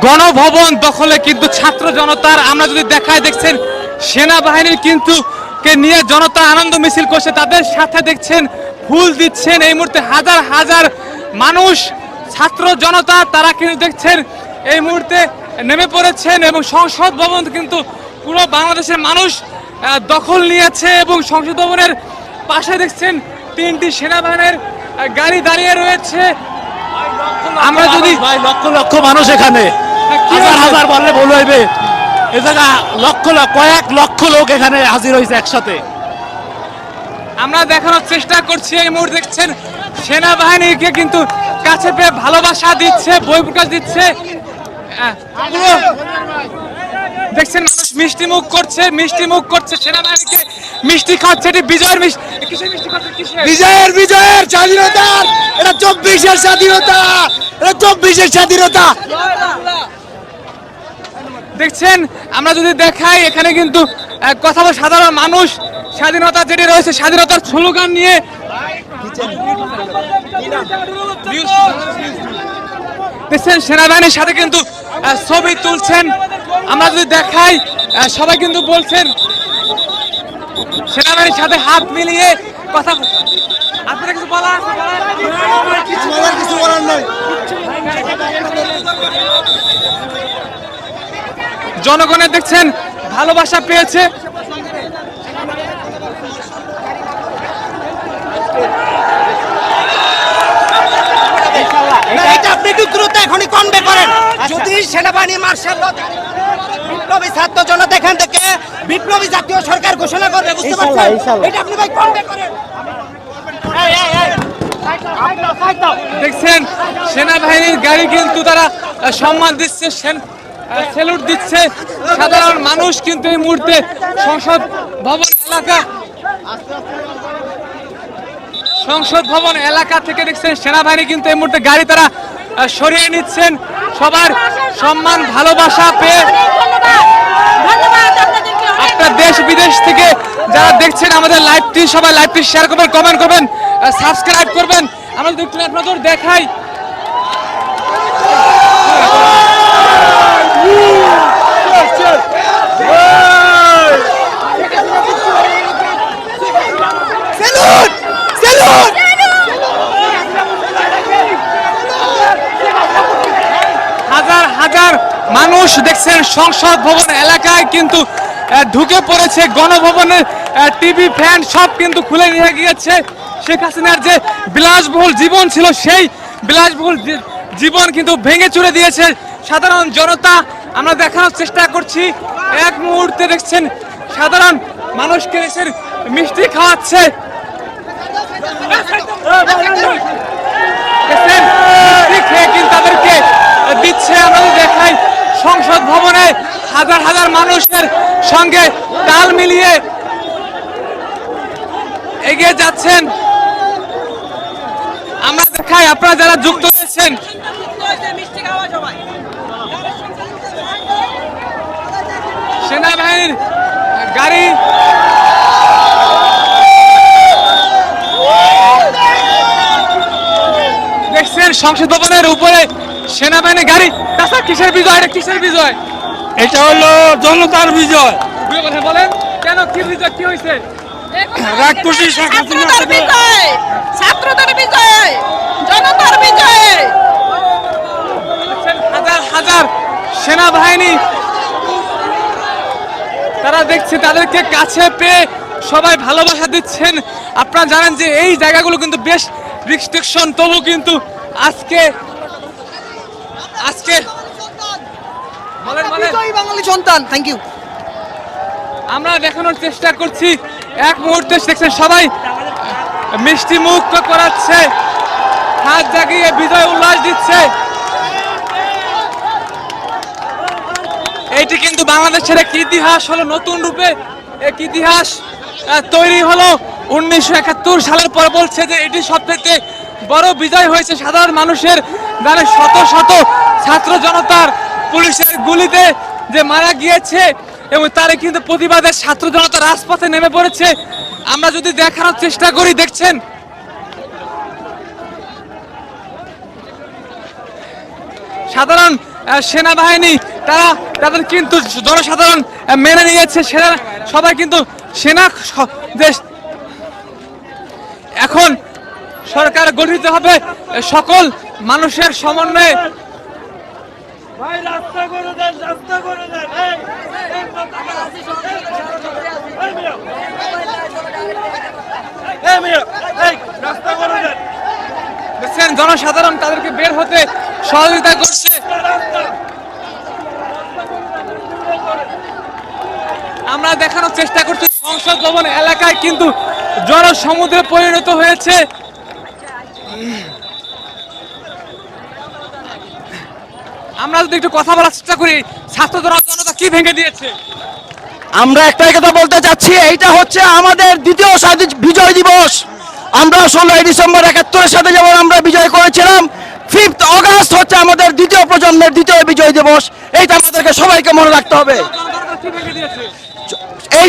গণভবন দখলে কিন্তু ছাত্র জনতার, আমরা যদি দেখায় দেখছেন সেনাবাহিনীর কিন্তু কে নিয়ে জনতা আনন্দ মিছিল করছে, তাদের সাথে দেখছেন ফুল দিচ্ছেন এই মুহূর্তে হাজার হাজার মানুষ ছাত্র জনতা, তারা কিন্তু দেখছেন এই মুহূর্তে নেমে পড়েছেন এবং সংসদ ভবন কিন্তু পুরো বাংলাদেশের মানুষ দখল নিয়েছে এবং সংসদ ভবনের পাশে দেখছেন 3টি সেনাবাহিনীর গাড়ি দাঁড়িয়ে রয়েছে। আমরা যদি লক্ষ লক্ষ মানুষ এখানে, হাজার হাজার বললে ভুল হইবে, এ জায়গা লক্ষ লক্ষ কয়েক লক্ষ লোক এখানে হাজির হয়েছে একসাথে। আমরা দেখানোর চেষ্টা করছি এই মুহূর্তে দেখছেন সেনাবাহিনীকে কিন্তু কাছে পেয়ে ভালোবাসা দিচ্ছে, বই প্রকাশ দিচ্ছে। পুরো দেখছেন মানুষ মিষ্টি মুখ করছে সেনাবাহিনীকে মিষ্টি খাচ্ছে। এটি বিজয়ের মিষ্টি, কিসের মিষ্টি খাচ্ছে? বিজয়ের স্বাধীনতার, এটা 24-এর স্বাধীনতা, এটা 24-এর স্বাধীনতা। দেখছেন আমরা যদি দেখাই এখানে কিন্তু কথা বলে সাধারণ মানুষ স্বাধীনতা যেটি রয়েছে স্বাধীনতার স্লোগান নিয়ে দেখছেন সেনাবাহিনীর সাথে কিন্তু ছবি তুলছেন। আমরা যদি দেখাই সবাই কিন্তু বলছেন সেনাবাহিনীর সাথে হাত মিলিয়ে কথা। আপনারা কিছু বলার আছে? কিছু বলার নাই। জনগণের দেখছেন ভালোবাসা পেয়েছে। আপনি একটু দ্রুত এখনই কনভে করেন। যদি সেনাবাহিনী মার্শাল ল বিপ্লবী ছাত্র জনতা এখান থেকে বিপ্লবী জাতীয় সরকার ঘোষণা করবে, বুঝতে পারছেন? এটা আপনি ভাই কনভে করেন। দেখছেন সেনাবাহিনীর গাড়ি কিন্তু তারা সম্মান দিচ্ছে, স্যালুট দিচ্ছে। সাধারণ মানুষ কিন্তু এই মুহূর্তে সংসদ ভবন এলাকা থেকে দেখছেন সেনাবাহিনী কিন্তু এই মুহূর্তে গাড়ি তারা সরিয়ে নিচ্ছেন। সবার সম্মান ভালোবাসা পেয়ে আপনার দেশ বিদেশ থেকে যারা দেখছেন আমাদের লাইভটি, সবাই লাইভটি শেয়ার করবেন, কমেন্ট করবেন, সাবস্ক্রাইব করবেন। আমরা একটু আপনাদের দেখাই হাজার হাজার মানুষ দেখছেন সংসদ ভবন এলাকায় কিন্তু ঢুকে পড়েছে। গণভবনের টিভি ফ্যান সব কিন্তু খুলে নিয়ে গিয়েছে। শেখ হাসিনার যে বিলাসবহুল জীবন ছিল সেই বিলাসবহুল জীবন কিন্তু ভেঙে চুরে দিয়েছে সাধারণ জনতা। আমরা দেখানোর চেষ্টা করছি এক মুহূর্তে দেখছেন সাধারণ মানুষকে দেখছেন মিষ্টি খাওয়াচ্ছে, মিষ্টি খেয়ে কিন্তু তাদেরকে দিচ্ছে। আমরা দেখাই সংসদ ভবনে হাজার হাজার মানুষের সঙ্গে তাল মিলিয়ে এগিয়ে যাচ্ছেন। আমরা দেখাই আপনারা যারা যুক্ত হয়েছেন সেনাবাহিনীর গাড়ি দেখছেন সংসদ ভবনের উপরে সেনাবাহিনীর গাড়ি। তাছাড়া কিসের বিজয়? এটা কিসের বিজয়? এটা হলো জনতার বিজয়। বলেন কেন, কি বিজয়, কি হয়েছে? ছাত্রদের বিজয়, জনতার বিজয়। হাজার হাজার সেনাবাহিনী তারা দেখছে, তাদেরকে কাছে পেয়ে সবাই ভালোবাসা দিচ্ছেন। আপনারা জানেন যে এই জায়গাগুলো কিন্তু বেশ রিস্ট্রিকশন, তবু কিন্তু আজকে বাঙালি সন্তান। Thank you. আমরা দেখানোর চেষ্টা করছি এক মুহূর্তে দেখছেন সবাই মিষ্টি মুখ করাচ্ছে, হাত জাগিয়ে বিজয় উল্লাস দিচ্ছে। এইটি কিন্তু বাংলাদেশের এক ইতিহাস হলো, নতুন রূপে এক ইতিহাস তৈরি হলো 1971 সালের পর। বলছে যে এটি সবথেকে বড় বিজয় হয়েছে সাধারণ মানুষের, যারা শত শত ছাত্র জনতার পুলিশের গুলিতে যে মারা গিয়েছে এবং তারে কিন্তু প্রতিবাদের ছাত্র জনতা রাজপথে নেমে পড়েছে। আমরা যদি দেখানোর চেষ্টা করি দেখছেন সাধারণ সেনাবাহিনী তাদের কিন্তু জনসাধারণ মেনে নিয়েছে। সেনা সবাই কিন্তু দেশ এখন সরকার গঠিত হবে সকল মানুষের সমন্বয়ে। দেখছেন জনসাধারণ তাদেরকে বের হতে সহযোগিতা করছে। আমরা দেখানোর চেষ্টা করছি সংসদ ভবন এলাকায় কিন্তু জনসমুদ্রে পরিণত হয়েছে। আমরা যদি একটু কথা বলার চেষ্টা করি, ছাত্র জনতা কি ভেঙে দিয়েছে? আমরা একটাই কথা বলতে চাচ্ছি, এইটা হচ্ছে আমাদের দ্বিতীয় বিজয় দিবস। আমরা 16ই ডিসেম্বর 71-এর সাথে যেমন আমরা বিজয় করেছিলাম, 5th অগাস্ট হচ্ছে আমাদের দ্বিতীয় প্রজন্মের দ্বিতীয় বিজয় দিবস। এইটা আমাদেরকে সবাইকে মনে রাখতে হবে। এই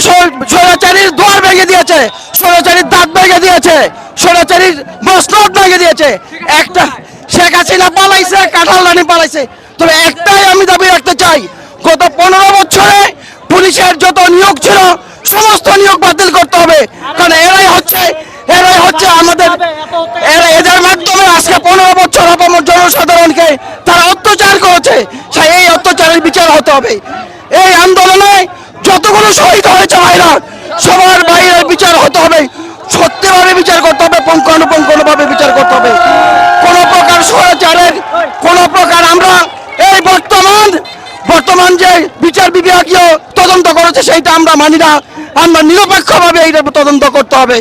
স্বৈরাচারীর দুয়ার ভেঙে দিয়েছে, স্বৈরাচারীর দাঁত ভেঙে দিয়েছে, স্বৈরাচারীর মসনদ ভেঙে দিয়েছে। একটা শেখ হাসিনা পালাইছে, কাঁঠাল রানী পালাইছে। তবে একটাই আমি দাবি রাখতে চাই, গত 15 বছরে পুলিশের যত নিয়োগ ছিল সমস্ত নিয়োগ বাতিল করতে হবে। কারণ এরাই হচ্ছে আমাদের, এদের মাধ্যমে আজকে 15 বছর আপামর জনসাধারণকে তারা অত্যাচার করেছে। এই অত্যাচারের বিচার হতে হবে। এই আন্দোলনে যতগুলো শহীদ হয়েছে ভাইরা, সবার বাইরের বিচার হতে হবে, সত্যিভাবে বিচার করতে হবে, পুঙ্খানুপুঙ্খভাবে বিচার করতে হবে। কোন প্রকার স্বৈরাচারের কোন প্রকার আমরা এই বর্তমান যে বিচার বিভাগীয় তদন্ত করেছে সেইটা আমরা মানি না। আমরা নিরপেক্ষভাবে এইটা তদন্ত করতে হবে।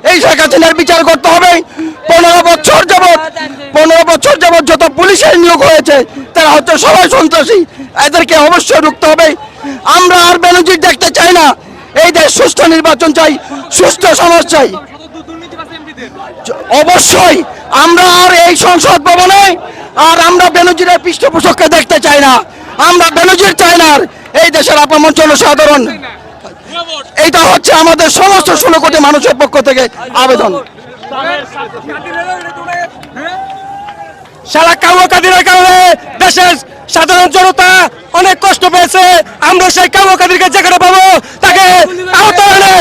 এই শেখ হাসিনার বিচার করতে হবে। 15 বছর যাবৎ যত পুলিশের নিয়োগ হয়েছে তারা হচ্ছে সবাই সন্ত্রাসী, এদেরকে অবশ্যই রুখতে হবে। আমরা আর বেনজির দেখতে চাই না। এই দেশ সুষ্ঠু নির্বাচন চাই, সুষ্ঠু সমাজ চাই। অবশ্যই আমরা আর এই সংসদ ভবনে আর আমরা বেনজিরের পৃষ্ঠপোষককে দেখতে চাই না। আমরা বেনজির চাই না। এই দেশের আপামর জনসাধারণ, এইটা হচ্ছে আমাদের সমস্ত 16 কোটি মানুষের পক্ষ থেকে আবেদন। সারা কাউকাদিরের কারণে দেশের সাধারণ জনতা অনেক কষ্ট পেয়েছে। আমরা সেই কাউকাদিরকে যেখানে পাবো তাকে আহত এনে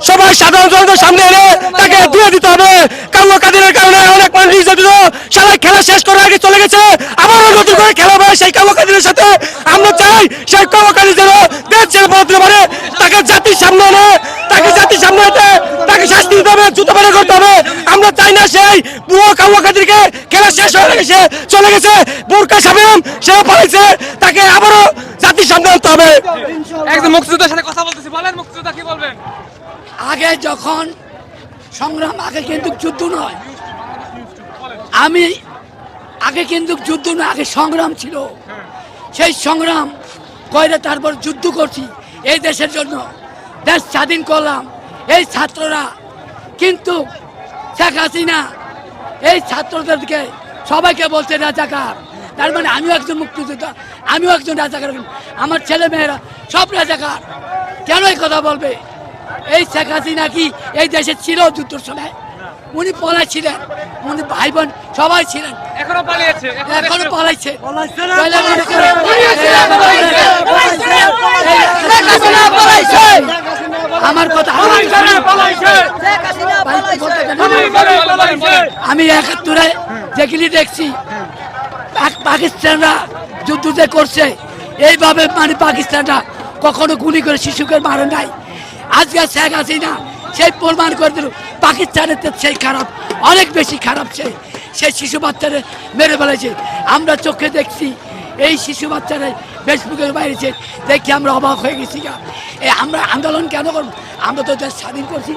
সবাই সাধারণ জনতার সামনে এনে তাকে দিয়ে দিতে হবে। কাউকাদিরের কারণে অনেক মানুষ নির্যাতিত, সবাই খেলা শেষ করার আগে চলে গেছে। আবারও নতুন করে খেলা হবে সেই কাউকাদিরের সাথে। আমরা চাই সেই কাউকাদি যেন দেশ ছেড়ে পড়তে পারে, তাকে জাতির সামনে এনে তাকে শাস্তি দিতে হবে, জুতো বের করতে হবে। আমরা চাই না সেই বুয়ো কাউকাদিরকে খেলা শেষ হয়ে গেছে চলে গেছে, বোরকা সাবেম সে পালাইছে, তাকে আবারও জাতির সামনে আনতে হবে। একদম মুক্তিযোদ্ধার সাথে কথা বলতেছি, বলেন মুক্তিযোদ্ধা কি বলবেন? আগে যখন সংগ্রাম, আগে কিন্তু যুদ্ধ নয়, আগে কিন্তু যুদ্ধ নয়, আগে সংগ্রাম ছিল। সেই সংগ্রাম কইরে তারপর যুদ্ধ করছি এই দেশের জন্য, দেশ স্বাধীন করলাম এই ছাত্ররা। কিন্তু শেখ হাসিনা এই ছাত্রদেরকে সবাইকে বলছে রাজাকার। তার মানে আমিও একজন মুক্তিযোদ্ধা, আমিও একজন রাজাকার, আমার ছেলে মেয়েরা সব রাজাকার। কেন এই কথা বলবে? এই শেখ হাসিনা কি এই দেশে ছিল যুদ্ধের সময়? উনি পলাইছিলেন, উনি ভাই বোন সবাই ছিলেন, এখনো পালিয়েছে, এখনো পালাইছে। আমার কথা, আমি 71-এ যেগুলি দেখছি পাকিস্তানরা যুদ্ধ যে করছে এইভাবে, মানে পাকিস্তানরা কখনো গুলি করে শিশুকে মারে নাই। আজকে শেখ হাসিনা সেই প্রমাণ করে দিল পাকিস্তানের সেই খারাপ, অনেক বেশি খারাপ। সেই শিশু বাচ্চারা মেরে ফেলেছে। আমরা চোখে দেখছি এই শিশু বাচ্চারা ফেসবুকের বাইরেছে, দেখি আমরা অবাক হয়ে গেছি। আমরা আন্দোলন কেন করবো? আমরা তো দেশ স্বাধীন করছি।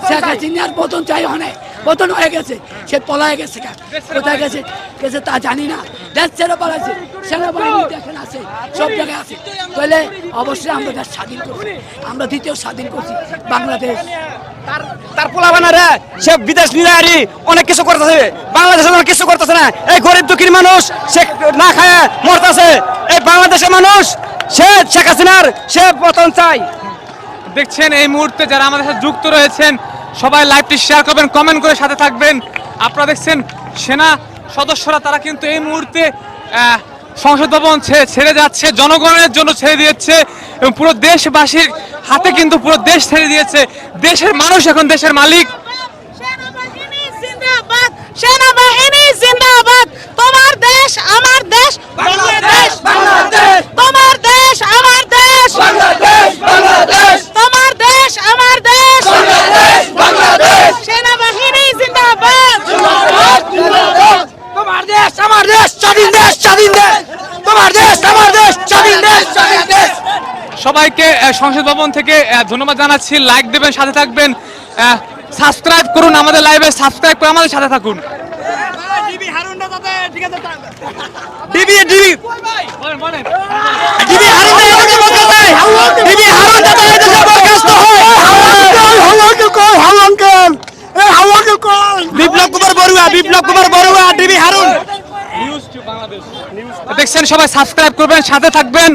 শেখ হাসিনার পতন চাই, অনেক পতন হয়ে গেছে, সে পলায় গেছে। কোথায় গেছে গেছে তা জানি না, দেশ ছেড়ে পালাইছে। সেনাবাহিনী দেখেন আছে, সব জায়গায় আছে। তাহলে অবশ্যই আমরা দেশ স্বাধীন করছি, আমরা দ্বিতীয় স্বাধীন করছি বাংলাদেশ। তার পোলাবানারে সে বিদেশ নিয়ে অনেক কিছু করতেছে, বাংলাদেশে অনেক কিছু করতেছে না। এই গরিব দুঃখীর মানুষ সে না খায় মরতেছে। এই বাংলাদেশের মানুষ সে শেখ হাসিনার সে পতন চাই। দেখছেন এই মুহূর্তে যারা আমাদের সাথে যুক্ত রয়েছেন সবাই লাইভটি শেয়ার করবেন, কমেন্ট করে সাথে থাকবেন। আপনারা দেখছেন সেনা সদস্যরা তারা কিন্তু এই মুহূর্তে সংসদ ভবন ছেড়ে যাচ্ছে, জনগণের জন্য ছেড়ে দিয়েছে এবং পুরো দেশবাসীর হাতে কিন্তু পুরো দেশ ছেড়ে দিয়েছে। দেশের মানুষ এখন দেশের মালিক। সেনাবাহিনী জিন্দাবাদ, সেনাবাহিনী জিন্দাবাদ। তোমার দেশ আমার দেশ বাংলাদেশ, বাংলাদেশ। তোমার দেশ আমার দেশ বাংলাদেশ, বাংলাদেশ। তোমার দেশ আমার দেশ বাংলাদেশ, বাংলাদেশ। সেনাবাহিনী জিন্দাবাদ, জিন্দাবাদ, জিন্দাবাদ। তোমার দেশ আমার দেশ, স্বাধীন দেশ, স্বাধীন দেশ। তোমার দেশ আমার দেশ, স্বাধীন দেশ, স্বাধীন দেশ। সবাইকে সংসদ ভবন থেকে ধন্যবাদ জানাচ্ছি। লাইক দেবেন, সাথে থাকবেন, সাবস্ক্রাইব করুন আমাদের লাইভে, সাবস্ক্রাইব করে আমাদের সাথে থাকুন। ডিবি হারুন না যাতে ঠিক আছে ডিবি ডিবি বলেন বলেন ডিবি হারুন না যাতে বলতে ডিবি হারুন যাতে এতে বরখাস্ত হয় হাওয়াকে কই হাওয়াঙ্কেল এই হাওয়াকে কই বিপ্লব কুমার বড়ুয়া ডিবি হারুন দেখছেন, সবাই সাবস্ক্রাইব করবেন, সাথে থাকবেন।